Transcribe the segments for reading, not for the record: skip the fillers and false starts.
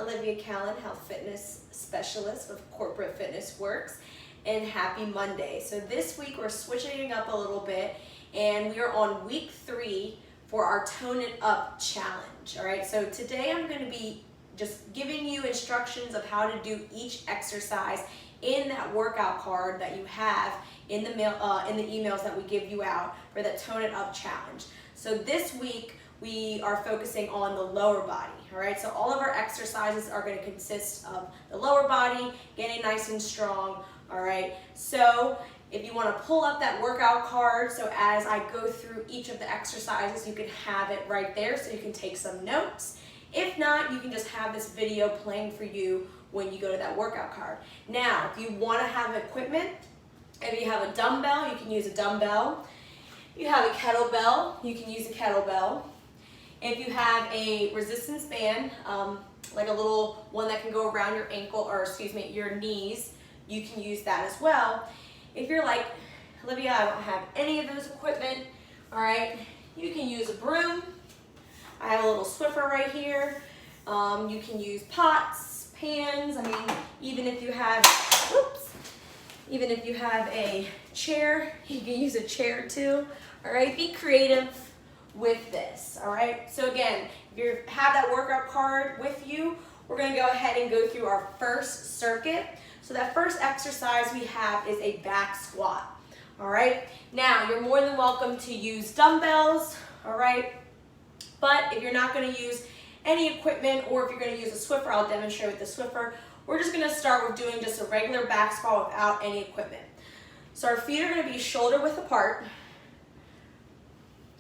Olivia Callan, Health Fitness Specialist with Corporate Fitness Works, and happy Monday. So this week we're switching it up a little bit, and we are on week 3 for our Tone It Up challenge. All right, so today I'm going to be just giving you instructions of how to do each exercise in that workout card that you have in the emails that we give you out for the Tone It Up challenge. So this week we are focusing on the lower body. All right, so all of our exercises are going to consist of the lower body, getting nice and strong. All right, so if you want to pull up that workout card, so as I go through each of the exercises, you can have it right there so you can take some notes. If not, you can just have this video playing for you when you go to that workout card. Now, if you want to have equipment, if you have a dumbbell, you can use a dumbbell. If you have a kettlebell, you can use a kettlebell. If you have a resistance band, like a little one that can go around your ankle, or excuse me, your knees, you can use that as well. If you're like, Olivia, I don't have any of those equipment, all right, you can use a broom. I have a little Swiffer right here. You can use pots, pans. I mean, even if you have a chair, you can use a chair too. All right, be creative with this. All right. So again, if you have that workout card with you, we're going to go ahead and go through our first circuit. So that first exercise we have is a back squat. All right. Now you're more than welcome to use dumbbells. All right. But if you're not going to use any equipment, or if you're going to use a Swiffer, I'll demonstrate with the Swiffer. We're just going to start with doing just a regular back squat without any equipment. So our feet are going to be shoulder width apart.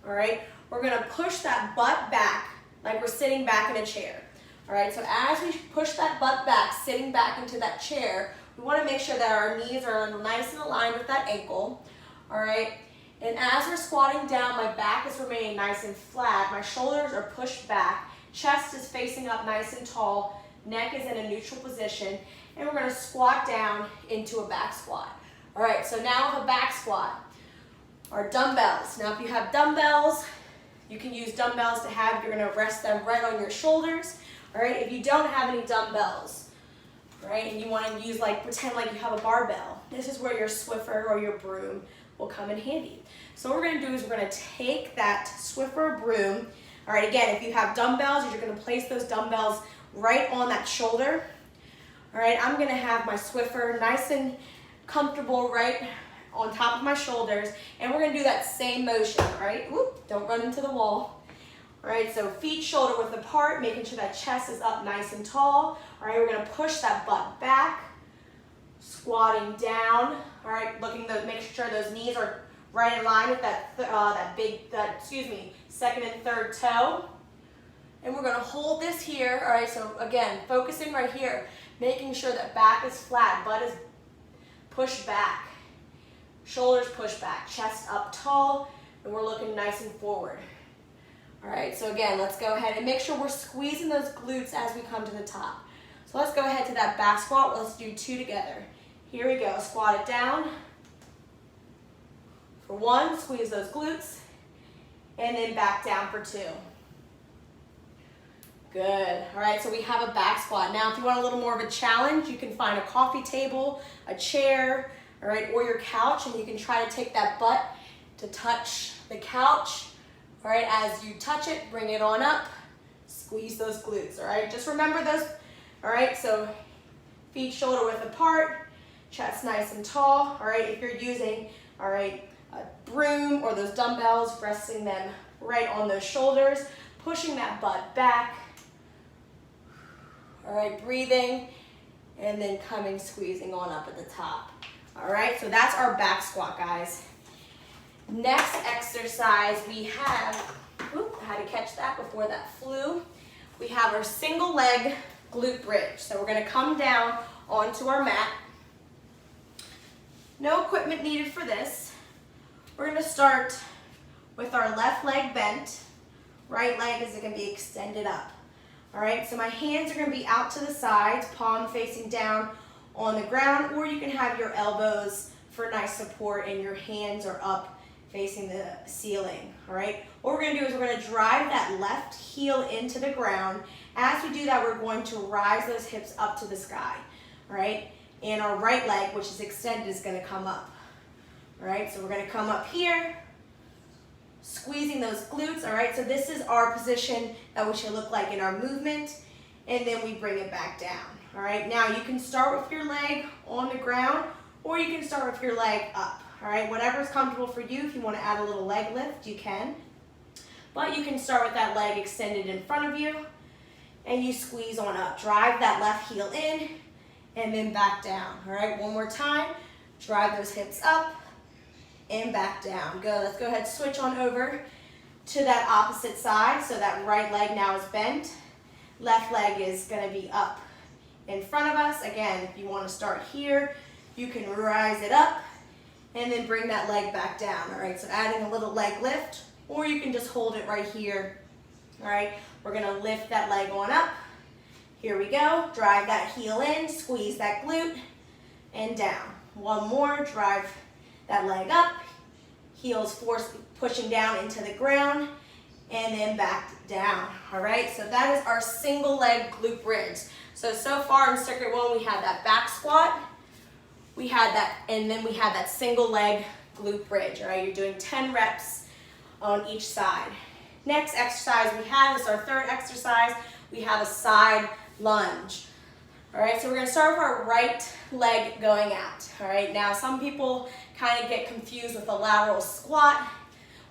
All right. We're going to push that butt back like we're sitting back in a chair. All right. So as we push that butt back, sitting back into that chair, we want to make sure that our knees are nice and aligned with that ankle. All right. And as we're squatting down, my back is remaining nice and flat. My shoulders are pushed back. Chest is facing up nice and tall. Neck is in a neutral position. And we're going to squat down into a back squat. All right, so now with a back squat, our dumbbells. Now if you have dumbbells, you can use dumbbells to have, you're going to rest them right on your shoulders. All right, if you don't have any dumbbells, right, and you want to use pretend like you have a barbell, this is where your Swiffer or your broom will come in handy. So what we're going to do is we're going to take that Swiffer broom. All right, again, if you have dumbbells, you're going to place those dumbbells right on that shoulder. All right, I'm going to have my Swiffer nice and comfortable right on top of my shoulders, and we're going to do that same motion. All right, whoop, don't run into the wall. All right, so feet shoulder width apart, making sure that chest is up nice and tall. All right, we're going to push that butt back, squatting down. All right, make sure those knees are right in line with that second and third toe. And we're going to hold this here. All right, so again, focusing right here, making sure that back is flat, butt is pushed back, shoulders pushed back, chest up tall, and we're looking nice and forward. All right, so again, let's go ahead and make sure we're squeezing those glutes as we come to the top. So let's go ahead to that back squat. Let's do 2 together. Here we go. Squat it down. For 1, squeeze those glutes, and then back down for 2. Good. All right, so we have a back squat. Now, if you want a little more of a challenge, you can find a coffee table, a chair, all right, or your couch, and you can try to take that butt to touch the couch. All right, as you touch it, bring it on up, squeeze those glutes. All right, just remember those. All right, so feet shoulder width apart, chest nice and tall. All right, if you're using, all right, a broom or those dumbbells, resting them right on those shoulders, pushing that butt back. All right, breathing, and then coming, squeezing on up at the top. All right, so that's our back squat, guys. Next exercise we have, I had to catch that before that flew. We have our single leg glute bridge. So we're going to come down onto our mat. No equipment needed for this. We're going to start with our left leg bent. Right leg is going to be extended up. All right, so my hands are going to be out to the sides, palm facing down on the ground, or you can have your elbows for nice support and your hands are up facing the ceiling, all right? What we're gonna do is we're gonna drive that left heel into the ground. As we do that, we're going to rise those hips up to the sky, all right? And our right leg, which is extended, is gonna come up, all right? So we're gonna come up here, squeezing those glutes, all right? So this is our position that we should look like in our movement, and then we bring it back down, all right? Now you can start with your leg on the ground, or you can start with your leg up, all right? Whatever's comfortable for you. If you wanna add a little leg lift, you can. But you can start with that leg extended in front of you, and you squeeze on up. Drive that left heel in, and then back down, all right? One more time. Drive those hips up, and back down. Go, let's go ahead, switch on over to that opposite side. So that right leg now is bent. Left leg is gonna be up in front of us. Again, if you wanna start here, you can rise it up and then bring that leg back down, all right? So adding a little leg lift, or you can just hold it right here, all right? We're gonna lift that leg on up. Here we go, drive that heel in, squeeze that glute, and down. One more, drive that leg up, heels pushing down into the ground, and then back down, all right? So that is our single leg glute bridge. So far in circuit one, we had that back squat, we had that, and then we had that single leg glute bridge, all right? You're doing 10 reps on each side. Next exercise we have is our third exercise. We have a side lunge. All right, so we're gonna start with our right leg going out. All right, now some people kind of get confused with a lateral squat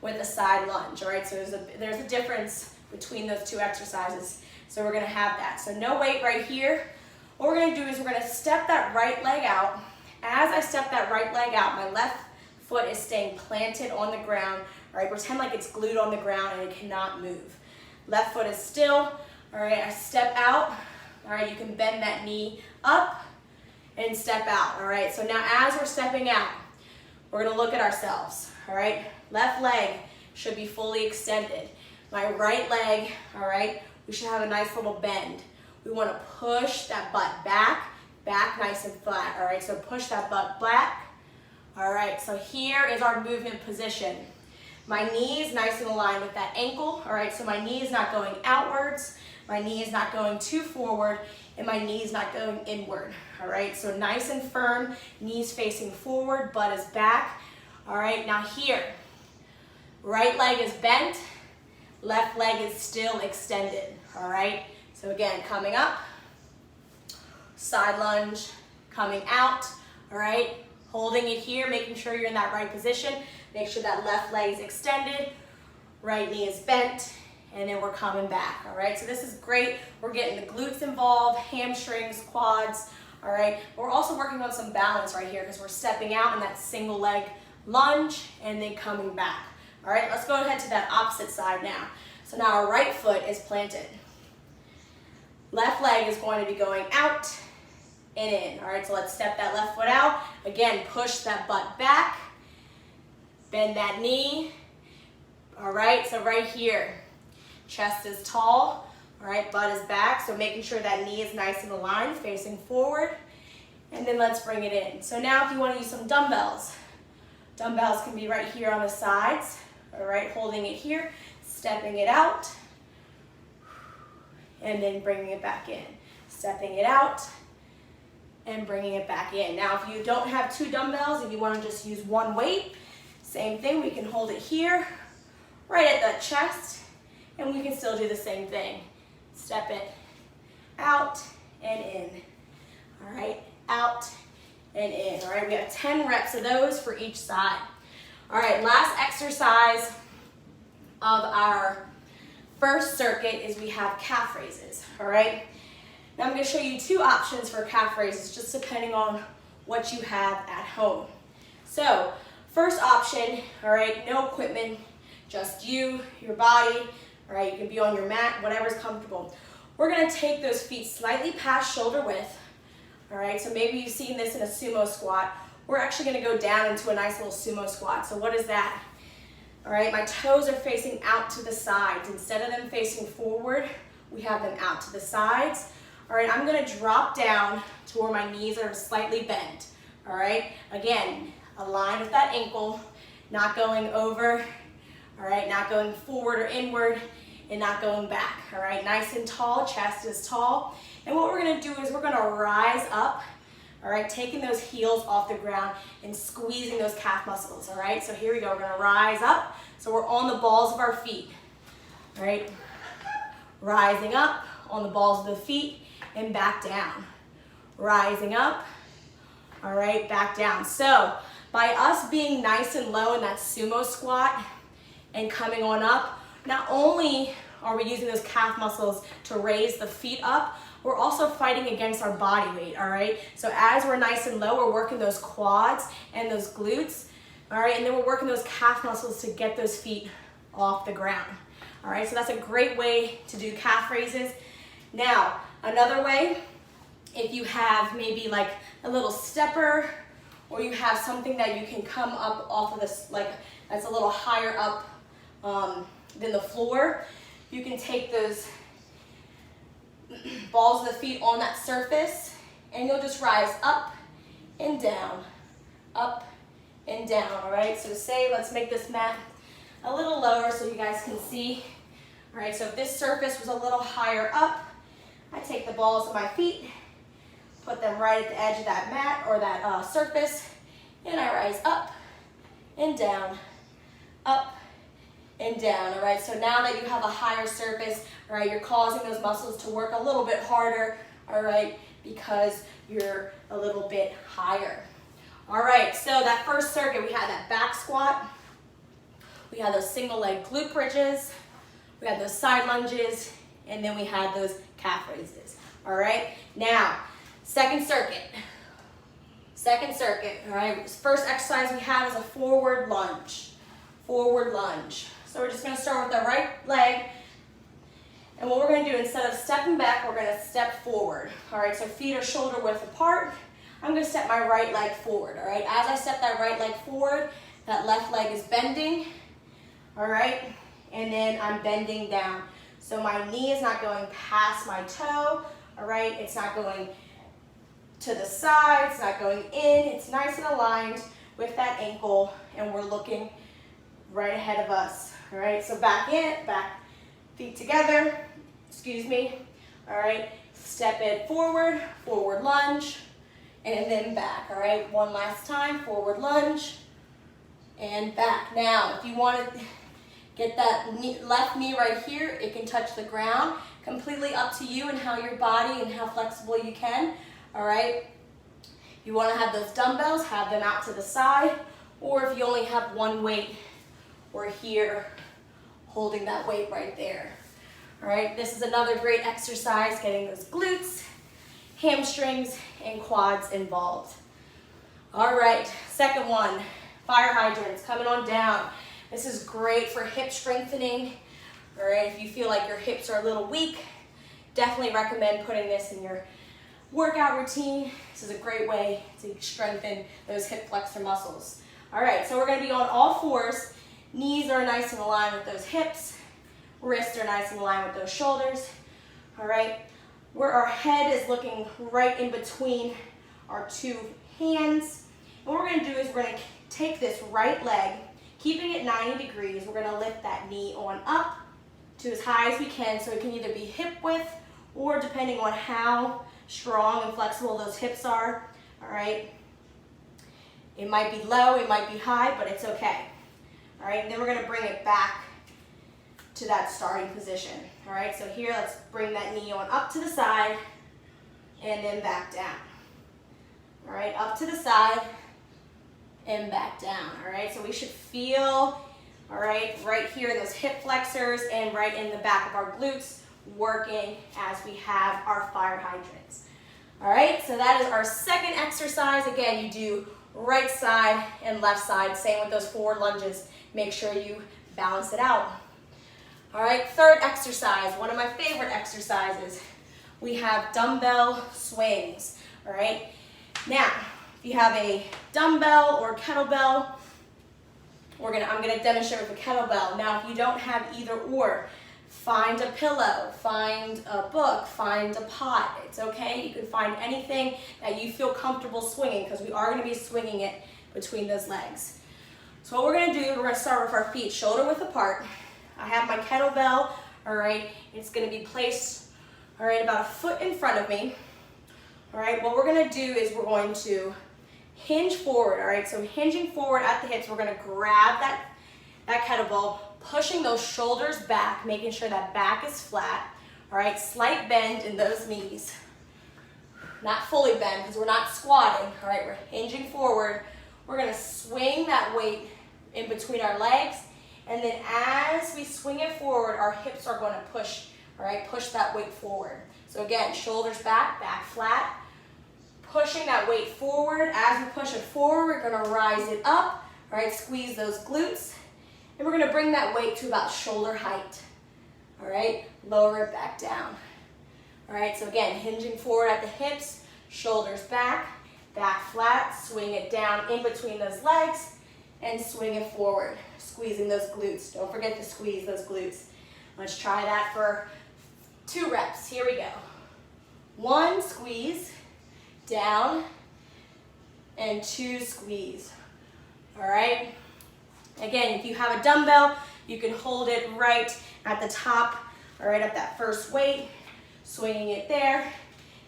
with a side lunge. All right, so there's a difference between those two exercises. So we're gonna have that. So no weight right here. What we're gonna do is we're gonna step that right leg out. As I step that right leg out, my left foot is staying planted on the ground. All right, pretend like it's glued on the ground and it cannot move. Left foot is still. All right, I step out. All right, you can bend that knee up and step out. All right, so now as we're stepping out, we're gonna look at ourselves. All right, left leg should be fully extended. My right leg, all right, we should have a nice little bend. We wanna push that butt back nice and flat. All right, so push that butt back. All right, so here is our movement position. My knee is nice and aligned with that ankle. All right, so my knee is not going outwards. My knee is not going too forward, and my knee is not going inward, all right? So nice and firm, knees facing forward, butt is back. All right, now here, right leg is bent, left leg is still extended, all right? So again, coming up, side lunge, coming out, all right? Holding it here, making sure you're in that right position. Make sure that left leg is extended, right knee is bent, and then we're coming back, all right? So this is great. We're getting the glutes involved, hamstrings, quads, all right? We're also working on some balance right here because we're stepping out in that single leg lunge and then coming back. All right, let's go ahead to that opposite side now. So now our right foot is planted. Left leg is going to be going out and in, all right? So let's step that left foot out. Again, push that butt back, bend that knee, all right? So right here, chest is tall, all right, butt is back, so making sure that knee is nice and aligned, facing forward, and then let's bring it in. So now if you want to use some dumbbells, dumbbells can be right here on the sides, all right, holding it here, stepping it out, and then bringing it back in. Stepping it out, and bringing it back in. Now if you don't have two dumbbells and you want to just use one weight, same thing, we can hold it here, right at the chest, and we can still do the same thing. Step it out and in. All right, out and in. All right, we have 10 reps of those for each side. All right, last exercise of our first circuit is we have calf raises. All right, now I'm going to show you two options for calf raises, just depending on what you have at home. So, first option, all right, no equipment, just you, your body. All right, you can be on your mat, whatever's comfortable. We're gonna take those feet slightly past shoulder width. All right, so maybe you've seen this in a sumo squat. We're actually gonna go down into a nice little sumo squat. So what is that? All right, my toes are facing out to the sides. Instead of them facing forward, we have them out to the sides. All right, I'm gonna drop down to where my knees are slightly bent. All right, again, align with that ankle. not going over, all right, not going forward or inward, and not going back, all right? Nice and tall, chest is tall. And what we're gonna do is we're gonna rise up, all right, taking those heels off the ground and squeezing those calf muscles, all right? So here we go, we're gonna rise up. So we're on the balls of our feet, all right? Rising up on the balls of the feet and back down. Rising up, all right, back down. So by us being nice and low in that sumo squat and coming on up, not only are we using those calf muscles to raise the feet up, we're also fighting against our body weight, all right? So as we're nice and low, we're working those quads and those glutes, all right? And then we're working those calf muscles to get those feet off the ground, all right? So that's a great way to do calf raises. Now, another way, if you have maybe like a little stepper, or you have something that you can come up off of this, like that's a little higher up than the floor, you can take those balls of the feet on that surface, and you'll just rise up and down, all right? So say, let's make this mat a little lower so you guys can see. All right, so if this surface was a little higher up, I take the balls of my feet, put them right at the edge of that mat or that surface, and I rise up and down, up and down, all right? So now that you have a higher surface, all right, you're causing those muscles to work a little bit harder, all right, because you're a little bit higher. All right, so that first circuit, we had that back squat, we had those single leg glute bridges, we had those side lunges, and then we had those calf raises, all right? Now, second circuit, all right? First exercise we have is a forward lunge. So we're just gonna start with the right leg, and what we're gonna do, instead of stepping back, we're gonna step forward, all right? So feet are shoulder width apart. I'm gonna step my right leg forward, all right? As I step that right leg forward, that left leg is bending, all right? And then I'm bending down. So my knee is not going past my toe, all right? It's not going to the side, it's not going in, it's nice and aligned with that ankle, and we're looking right ahead of us, all right? So back feet together, all right? Step it forward, forward lunge, and then back, all right? One last time, forward lunge, and back. Now, if you want to get that left knee right here, it can touch the ground, completely up to you and how your body and how flexible you can, all right? You want to have those dumbbells, have them out to the side, or if you only have one weight, we're here holding that weight right there. All right, this is another great exercise, getting those glutes, hamstrings, and quads involved. All right, second one, fire hydrants, coming on down. This is great for hip strengthening. All right, if you feel like your hips are a little weak, definitely recommend putting this in your workout routine. This is a great way to strengthen those hip flexor muscles. All right, so we're gonna be on all fours. Knees are nice and aligned with those hips. Wrists are nice and aligned with those shoulders. All right, where our head is looking right in between our two hands. And what we're gonna do is we're gonna take this right leg, keeping it 90 degrees, we're gonna lift that knee on up to as high as we can, so it can either be hip width or depending on how strong and flexible those hips are, all right? It might be low, it might be high, but it's okay. All right, and then we're gonna bring it back to that starting position. All right, so here, let's bring that knee on up to the side and then back down. All right, up to the side and back down. All right, so we should feel, all right here in those hip flexors and right in the back of our glutes working as we have our fire hydrants. All right, so that is our second exercise. Again, you do right side and left side, same with those forward lunges. Make sure you balance it out. All right, third exercise, one of my favorite exercises. We have dumbbell swings, all right? Now, if you have a dumbbell or kettlebell, I'm gonna demonstrate with a kettlebell. Now, if you don't have either or, find a pillow, find a book, find a pot. It's okay, you can find anything that you feel comfortable swinging, because we are gonna be swinging it between those legs. So what we're gonna do, we're gonna start with our feet shoulder width apart. I have my kettlebell, all right? It's gonna be placed, all right, about a foot in front of me. All right, what we're gonna do is we're going to hinge forward, all right? So hinging forward at the hips, we're gonna grab that kettlebell, pushing those shoulders back, making sure that back is flat, all right? Slight bend in those knees. Not fully bend because we're not squatting, all right? We're hinging forward. We're gonna swing that weight in between our legs, and then as we swing it forward, our hips are gonna push, all right? Push that weight forward. So again, shoulders back, back flat, pushing that weight forward. As we push it forward, we're gonna rise it up, all right? Squeeze those glutes, and we're gonna bring that weight to about shoulder height, all right? Lower it back down. All right, so again, hinging forward at the hips, shoulders back, back flat, swing it down in between those legs, and swing it forward, squeezing those glutes. Don't forget to squeeze those glutes. Let's try that for 2 reps. Here we go. 1, squeeze, down, and 2, squeeze. All right? Again, if you have a dumbbell, you can hold it right at the top, all right, at that first weight, swinging it there,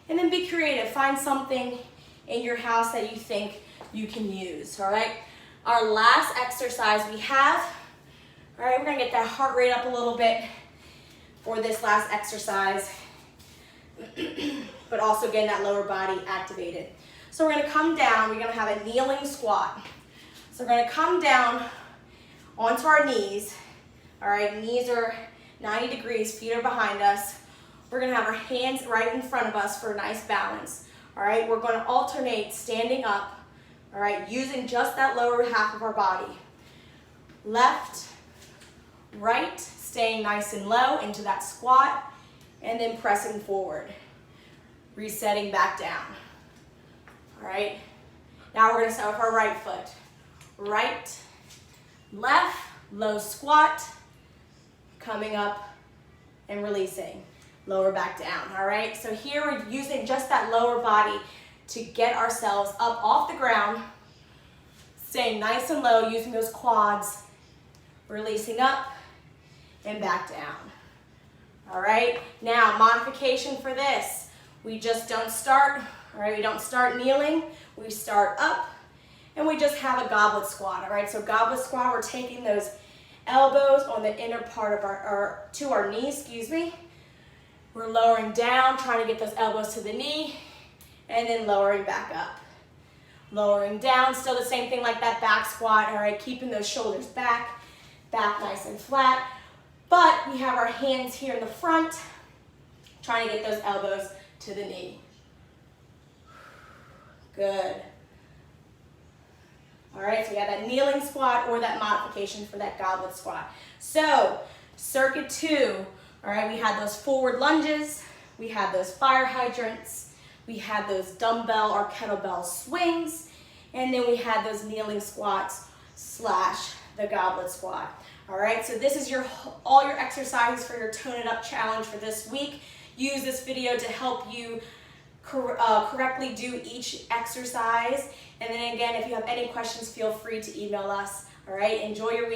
and then be creative. Find something in your house that you think you can use, all right? Our last exercise we have, all right, we're gonna get that heart rate up a little bit for this last exercise, but also getting that lower body activated. So we're gonna come down, we're gonna have a kneeling squat. So we're gonna come down onto our knees, all right? Knees are 90 degrees, feet are behind us. We're gonna have our hands right in front of us for a nice balance. All right, we're gonna alternate standing up, all right, using just that lower half of our body. Left, right, staying nice and low into that squat, and then pressing forward. Resetting back down. All right, now we're gonna start with our right foot. Right, left, low squat, coming up and releasing. Lower back down, all right? So here we're using just that lower body to get ourselves up off the ground, staying nice and low, using those quads, releasing up and back down. All right, now modification for this. We just don't start, all right? We don't start kneeling, we start up, and we just have a goblet squat, all right? So goblet squat, we're taking those elbows on the inner part of to our knees, excuse me. We're lowering down, trying to get those elbows to the knee, and then lowering back up. Lowering down, still the same thing like that back squat, all right, keeping those shoulders back, back nice and flat. But we have our hands here in the front, trying to get those elbows to the knee. Good. All right, so we have that kneeling squat or that modification for that goblet squat. So, circuit 2. All right, we had those forward lunges, we had those fire hydrants, we had those dumbbell or kettlebell swings, and then we had those kneeling squats / the goblet squat. All right, so this is all your exercises for your Tone It Up challenge for this week. Use this video to help you correctly do each exercise. And then again, if you have any questions, feel free to email us. All right, enjoy your week.